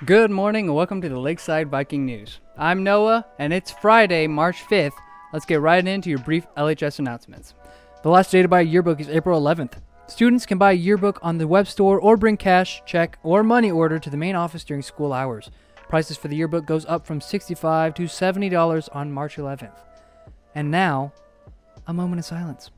Good morning and welcome to the Lakeside Viking News. I'm Noah and it's Friday, March 5th. Let's get right into your brief LHS announcements. The last day to buy a yearbook is April 11th. Students can buy a yearbook on the web store or bring cash, check, or money order to the main office during school hours. Prices for the yearbook goes up from $65 to $70 on March 11th. And now, a moment of silence.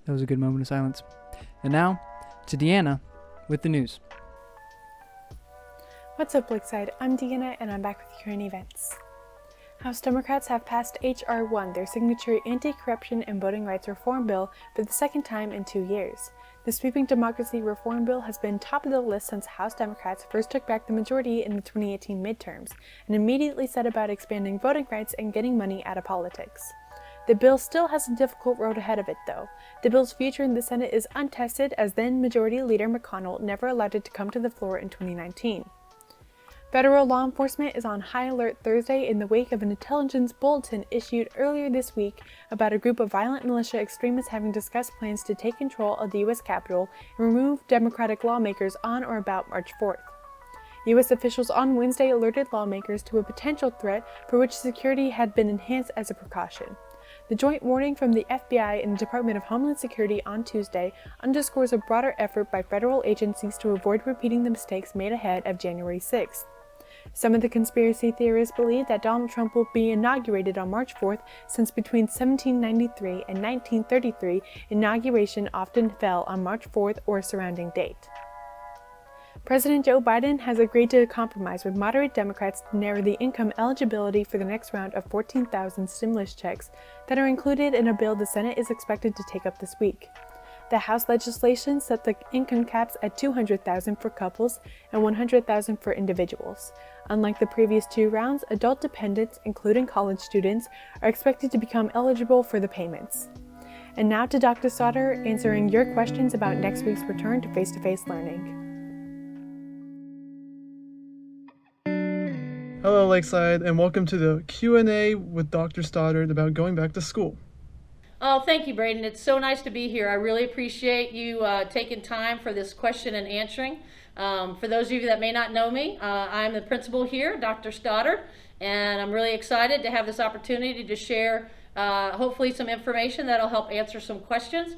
That was a good moment of silence. And now, to Deanna with the news. What's up, Lakeside? I'm Deanna, and I'm back with current events. House Democrats have passed H.R. 1, their signature anti-corruption and voting rights reform bill, for the second time in 2 years. The sweeping democracy reform bill has been top of the list since House Democrats first took back the majority in the 2018 midterms, and immediately set about expanding voting rights and getting money out of politics. The bill still has a difficult road ahead of it, though. The bill's future in the Senate is untested, as then Majority Leader McConnell never allowed it to come to the floor in 2019. Federal law enforcement is on high alert Thursday in the wake of an intelligence bulletin issued earlier this week about a group of violent militia extremists having discussed plans to take control of the U.S. Capitol and remove Democratic lawmakers on or about March 4th. U.S. officials on Wednesday alerted lawmakers to a potential threat for which security had been enhanced as a precaution. The joint warning from the FBI and the Department of Homeland Security on Tuesday underscores a broader effort by federal agencies to avoid repeating the mistakes made ahead of January 6th. Some of the conspiracy theorists believe that Donald Trump will be inaugurated on March 4th, since between 1793 and 1933, inauguration often fell on March 4th or a surrounding date. President Joe Biden has agreed to a compromise with moderate Democrats to narrow the income eligibility for the next round of 14,000 stimulus checks that are included in a bill the Senate is expected to take up this week. The House legislation set the income caps at $200,000 for couples and $100,000 for individuals. Unlike the previous two rounds, adult dependents, including college students, are expected to become eligible for the payments. And now to Dr. Sauter answering your questions about next week's return to face-to-face learning. Hello, Lakeside, and welcome to the Q&A with Dr. Stoddard about going back to school. Oh, thank you, Braden. It's so nice to be here. I really appreciate you taking time for this question and answering. For those of you that may not know me, I'm the principal here, Dr. Stoddard, and I'm really excited to have this opportunity to share hopefully some information that'll help answer some questions.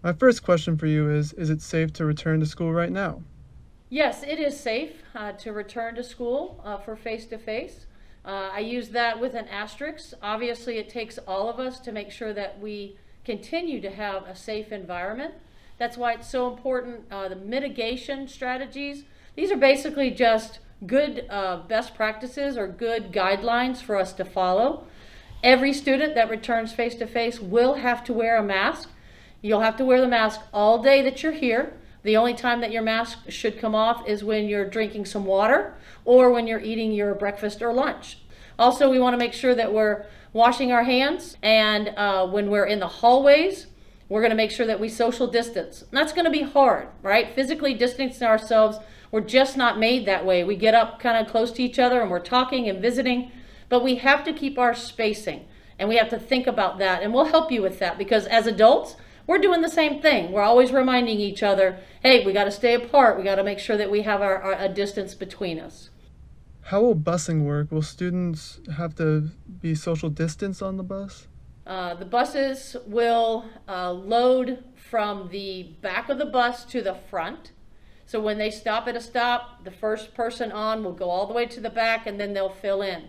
My first question for you is it safe to return to school right now? Yes, it is safe to return to school for face-to-face. I use that with an asterisk. Obviously, it takes all of us to make sure that we continue to have a safe environment. That's why it's so important, the mitigation strategies. These are basically just good best practices or good guidelines for us to follow. Every student that returns face-to-face will have to wear a mask. You'll have to wear the mask all day that you're here. The only time that your mask should come off is when you're drinking some water or when you're eating your breakfast or lunch. Also, we want to make sure that we're washing our hands, and when we're in the hallways, we're going to make sure that we social distance. And that's going to be hard, right? Physically distancing ourselves, we're just not made that way. We get up kind of close to each other and we're talking and visiting, but we have to keep our spacing, and we have to think about that, and we'll help you with that, because as adults, we're doing the same thing. We're always reminding each other, hey, we got to stay apart. We got to make sure that we have a distance between us. How will busing work? Will students have to be social distance on the bus? The buses will load from the back of the bus to the front. So when they stop at a stop, the first person on will go all the way to the back, and then they'll fill in.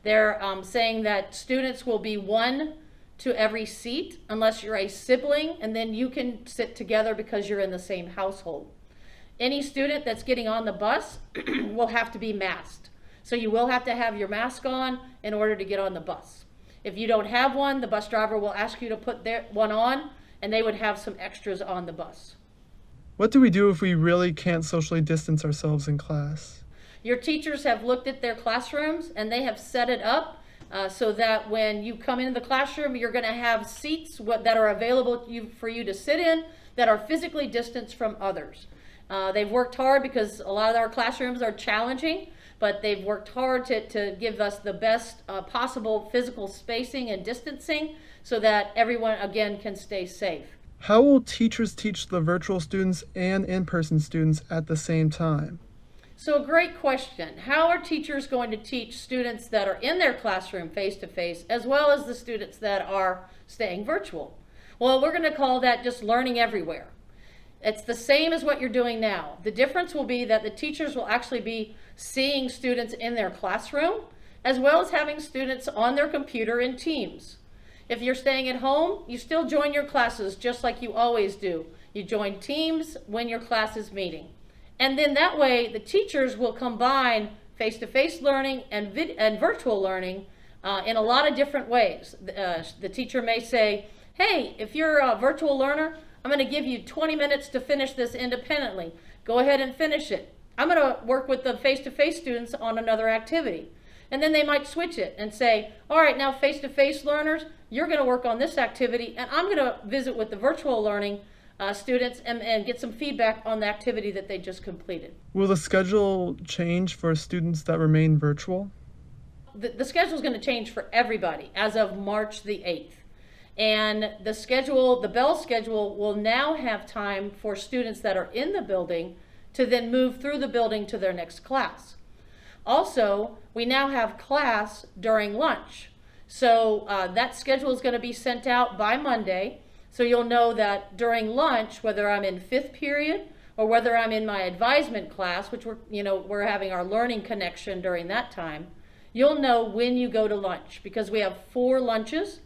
They're saying that students will be one to every seat unless you're a sibling, and then you can sit together because you're in the same household. Any student that's getting on the bus will have to be masked. So you will have to have your mask on in order to get on the bus. If you don't have one, the bus driver will ask you to put their one on, and they would have some extras on the bus. What do we do if we really can't socially distance ourselves in class? Your teachers have looked at their classrooms, and they have set it up so that when you come into the classroom, you're going to have seats that are available for you to sit in that are physically distanced from others. They've worked hard because a lot of our classrooms are challenging, but they've worked hard to give us the best possible physical spacing and distancing so that everyone, again, can stay safe. How will teachers teach the virtual students and in-person students at the same time? So a great question. How are teachers going to teach students that are in their classroom face-to-face as well as the students that are staying virtual? Well, we're going to call that just learning everywhere. It's the same as what you're doing now. The difference will be that the teachers will actually be seeing students in their classroom as well as having students on their computer in Teams. If you're staying at home, you still join your classes just like you always do. You join Teams when your class is meeting. And then that way, the teachers will combine face-to-face learning and virtual learning in a lot of different ways. The teacher may say, hey, if you're a virtual learner, I'm going to give you 20 minutes to finish this independently. Go ahead and finish it. I'm going to work with the face-to-face students on another activity. And then they might switch it and say, all right, now face-to-face learners, you're going to work on this activity, and I'm going to visit with the virtual learning students and get some feedback on the activity that they just completed. Will the schedule change for students that remain virtual? The schedule is going to change for everybody as of March the 8th. And the schedule, the Bell schedule, will now have time for students that are in the building to then move through the building to their next class. Also, we now have class during lunch. So that schedule is going to be sent out by Monday. So you'll know that during lunch, whether I'm in 5th period or whether I'm in my advisement class, which we're having our learning connection during that time, you'll know when you go to lunch because we have 4 lunches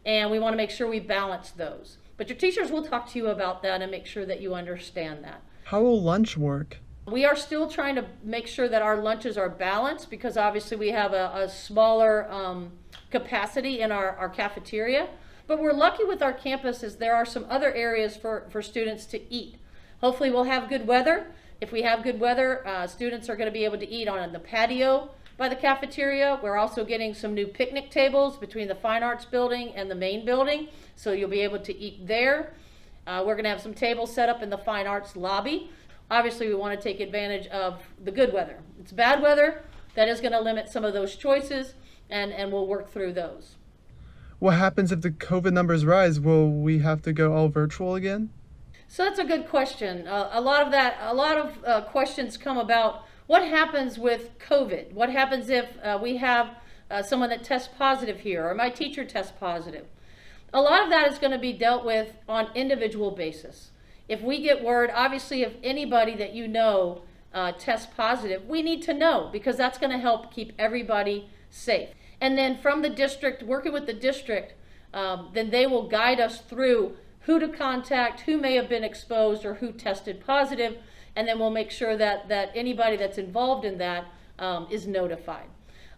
and we want to make sure we balance those. But your teachers will talk to you about that and make sure that you understand that. How will lunch work? We are still trying to make sure that our lunches are balanced because obviously we have a smaller capacity in our cafeteria. But we're lucky with our campus as there are some other areas for students to eat. Hopefully we'll have good weather. If we have good weather, students are going to be able to eat on the patio by the cafeteria. We're also getting some new picnic tables between the Fine Arts building and the main building, so you'll be able to eat there. We're going to have some tables set up in the Fine Arts lobby. Obviously, we want to take advantage of the good weather. It's bad weather that is going to limit some of those choices, and we'll work through those. What happens if the COVID numbers rise? Will we have to go all virtual again? So that's a good question. A lot of questions come about what happens with COVID? What happens if we have someone that tests positive here or my teacher tests positive? A lot of that is going to be dealt with on individual basis. If we get word, obviously if anybody that you know tests positive, we need to know because that's going to help keep everybody safe. And then from the district, working with the district, then they will guide us through who to contact, who may have been exposed or who tested positive, and then we'll make sure that anybody that's involved in that is notified.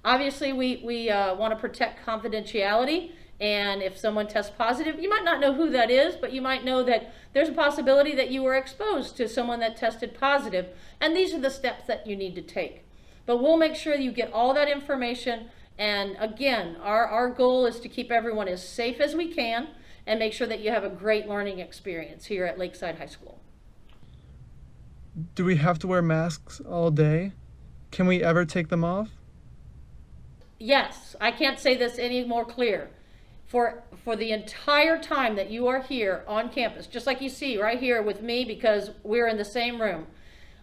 Obviously, we want to protect confidentiality, and if someone tests positive, you might not know who that is, but you might know that there's a possibility that you were exposed to someone that tested positive, and these are the steps that you need to take. But we'll make sure that you get all that information. And again, our goal is to keep everyone as safe as we can and make sure that you have a great learning experience here at Lakeside High School. Do we have to wear masks all day? Can we ever take them off? Yes, I can't say this any more clear. For the entire time that you are here on campus, just like you see right here with me because we're in the same room,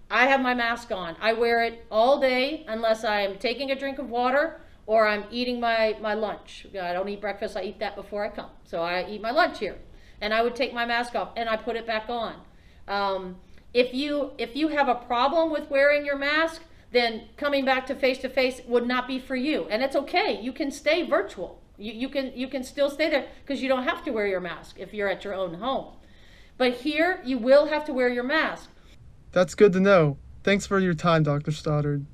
I have my mask on. I wear it all day unless I am taking a drink of water or I'm eating my lunch. I don't eat breakfast, I eat that before I come. So I eat my lunch here. And I would take my mask off and I put it back on. If you have a problem with wearing your mask, then coming back to face would not be for you. And it's okay, you can stay virtual. You can still stay there because you don't have to wear your mask if you're at your own home. But here, you will have to wear your mask. That's good to know. Thanks for your time, Dr. Stoddard.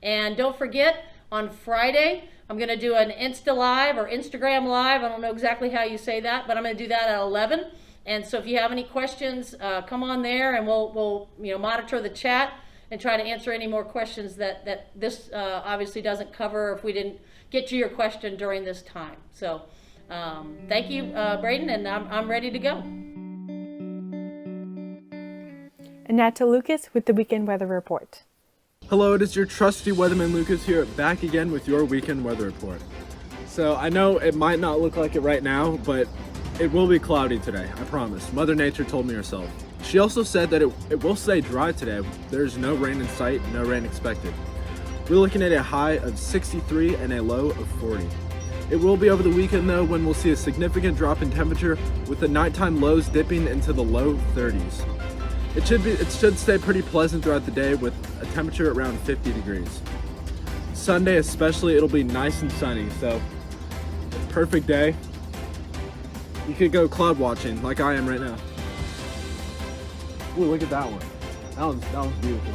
And don't forget, on Friday, I'm going to do an Insta Live or Instagram Live. I don't know exactly how you say that, but I'm going to do that at 11. And so if you have any questions, come on there and we'll monitor the chat and try to answer any more questions that this obviously doesn't cover if we didn't get to your question during this time. So thank you, Braden, and I'm ready to go. And now to Lucas with the Weekend Weather Report. Hello, it is your trusty weatherman Lucas here, back again with your weekend weather report. So I know it might not look like it right now, but it will be cloudy today, I promise. Mother Nature told me herself. She also said that it will stay dry today. There's no rain in sight, no rain expected. We're looking at a high of 63 and a low of 40. It will be over the weekend though when we'll see a significant drop in temperature with the nighttime lows dipping into the low 30s. It should stay pretty pleasant throughout the day with a temperature around 50 degrees. Sunday especially, it'll be nice and sunny, so perfect day. You could go cloud watching like I am right now. Ooh, look at that one. That one's beautiful.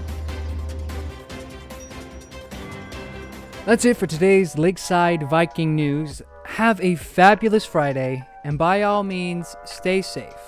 That's it for today's Lakeside Viking News. Have a fabulous Friday, and by all means, stay safe.